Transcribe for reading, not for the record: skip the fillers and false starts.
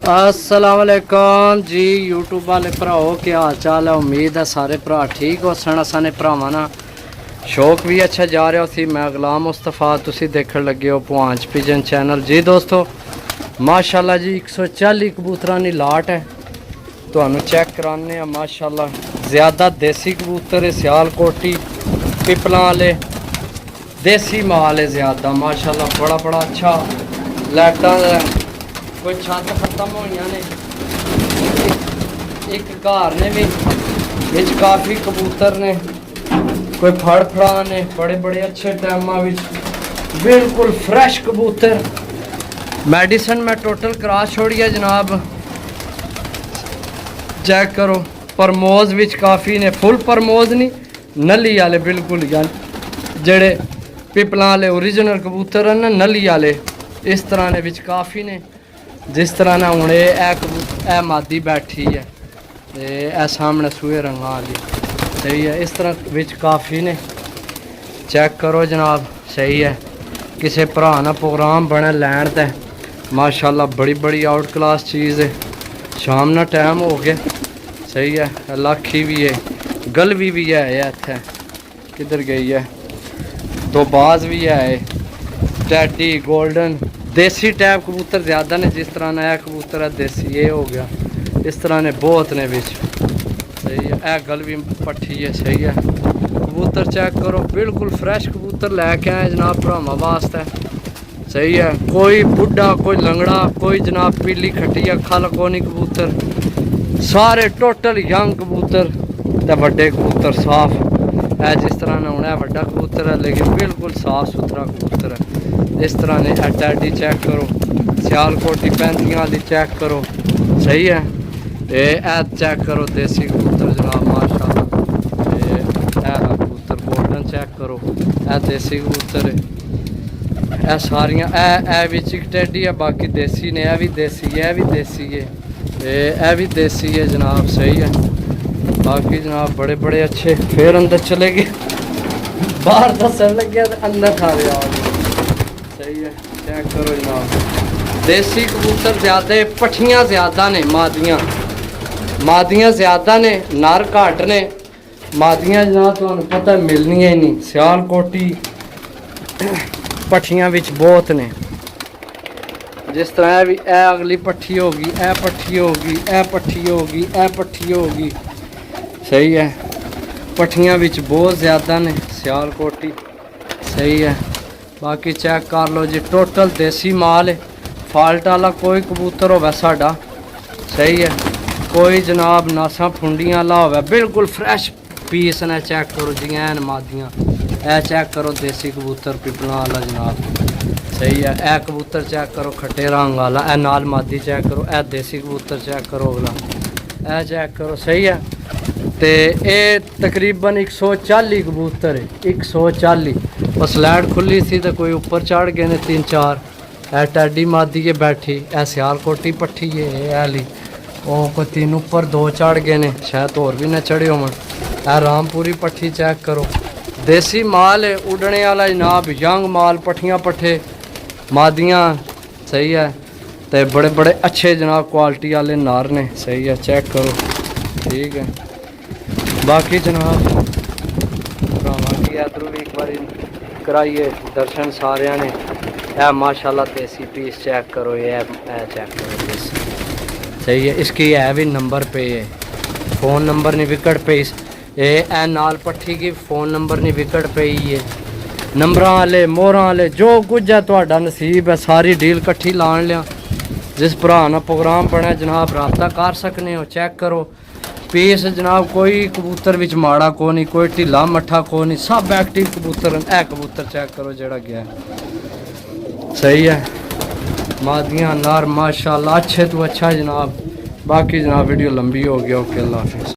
अस्सलाम वालेकुम जी यूट्यूब वाले भराओ क्या हाल चाल है। उम्मीद है सारे भरा ठीक हो सन। असाने भरावां ना शौक भी अच्छा जा रहा सी। मैं गुलाम मुस्तफा तुसी देखण लगे हो पुआंच पिजन चैनल जी। दोस्तों माशाल्लाह जी 140 कबूतरां दी लाट है। तुहानू चेक कराने माशाल्लाह ज़्यादा देसी कबूतर है। सियालकोटी पिपलां वाले देसी माल है ज़्यादा माशाल्लाह। बड़ा अच्छा लाइटां कोई छत खत्म हुई ने एक घर ने भी काफ़ी कबूतर ने कोई फड़ ने बड़े अच्छे टाइमां बिल्कुल फ्रैश कबूतर। मेडिसिन मैं टोटल करा छोड़ी है जनाब। चेक करो परमोज विच काफ़ी ने फुल परमोज नहीं नली वाले बिल्कुल जेड़े पिपलां वाले ओरिजिनल कबूतर हैं ना नली वाले इस तरह ने विच काफ़ी ने। जिस तरह ना हूँ ए मादी बैठी है ए सामने सूए रंगा वाली सही है। इस तरह विच काफ़ी ने चेक करो जनाब सही है। किसी भरा ना प्रोग्राम बने लैन ते माशाल्लाह बड़ी आउट क्लास चीज़ है। शाम ना टाइम हो गया सही है। लाखी भी है गलवी भी है इत्थे किधर गई है दो बाज भी है टैडी गोल्डन देसी टाइप कबूतर ज़्यादा ने। जिस तरह नया कबूतर है देसी ये हो गया इस तरह ने बहुत ने बिच सही है। ए गल भी पट्ठी है सही है। कबूतर चेक करो बिल्कुल फ्रैश कबूतर लैके आए जनाब भरावां वास्ते सही है। कोई बुढ़ा कोई लंगड़ा कोई जनाब पीली खट्टी अखा लकोनी कबूतर सारे टोटल यंग कबूतर ते वड्डे कबूतर साफ है। जिस तरह ना हूँ वड्डा कबूतर है लेकिन बिल्कुल साफ सुथरा कबूतर है। इस तरह ने टैडी चेक करो सियालकोटी पैंतियां वाली चेक करो सही है। ए चेक करो देसी कबूतर जनाब माशाल्लाह। कबूतर गोल्डन चेक करो ए देसी कबूतर है। ए सारियां ए विच एक टैडी है बाकी देसी ने। ए भी देसी है ए भी देसी है जनाब सही है। बाकी जनाब बड़े अच्छे फिर अंदर चले गए बाहर दसन लगे अंदर खा रहे सही है। चेक करो जनाब देसी कबूतर ज़्यादा पट्ठियाँ ज़्यादा ने मादियाँ ज़्यादा ने नर घट ने। मादियाँ जनाब तुहानू पता मिलनियां ही नहीं। सियालकोटी पट्ठियाँ विच बहुत ने। जिस तरह भी ए अगली पट्ठी होगी ए पट्ठी होगी ए पट्ठी होगी ए पट्ठी होगी सही है। पट्ठियाँ विच बहुत ज़्यादा ने सियालकोटी सही है। बाकी चेक कर लो जी टोटल देसी माल है। फाल्ट वाला कोई कबूतर होवे साडा सही है। कोई जनाब नासा फुंडियां वाला होवे बिल्कुल फ्रैश पीस ने। चेक करो जी एन मादियाँ ए चेक करो देसी कबूतर पिपलां वाला जनाब सही है। ए कबूतर चेक करो खट्टे रंग वाला ए नाल मादी चेक करो ए देसी कबूतर चेक करो अगला ए चेक करो सही है। तो ये तकरीबन 140 कबूतर है 140। और स्लैड खुली सी तो कोई ऊपर चढ़ गए ने 3-4। ए टैडी मादी के बैठी ए सियालकोटी पट्ठी है आली वो कोई 3 ऊपर 2 चढ़ गए ने शायद और भी ना चढ़े होवन। ए रामपुरी पट्ठी चेक करो देसी माल है उड़ने वाला जनाब यंग माल पट्ठियाँ पट्ठे मादियाँ सही है। तो बड़े अच्छे जनाब क्वालिटी वाले नार ने सही है। चेक करो ठीक है। बाकी जनाब भरावां की इधरों भी एक बार कराइए दर्शन सारिया ने। ए माशाल्लाह देसी पीस चेक करो ये चेक करो देसी सही है। इसकी है भी नंबर पे है फ़ोन नंबर नहीं विकट पे ए नाल पट्ठी की फ़ोन नंबर नहीं विकट पे ही है। नंबर वाले मोहर वाले जो कुछ है तुहाडा नसीब है। सारी डील कट्ठी लान लिया। जिस भरा ना प्रोग्राम बने जनाब रब्ता कर सकने हो। चेक करो पीस जनाब कोई कबूतर विच माड़ा को नहीं कोई ढिला मट्ठा को नहीं सब एक्टिव कबूतर ए कबूतर चेक करो जड़ा गया सही है। मादियाँ नार माशाल्लाह अच्छे तो अच्छा जनाब। बाकी जनाब वीडियो लंबी हो गया ओके अल्लाह हाफिज़।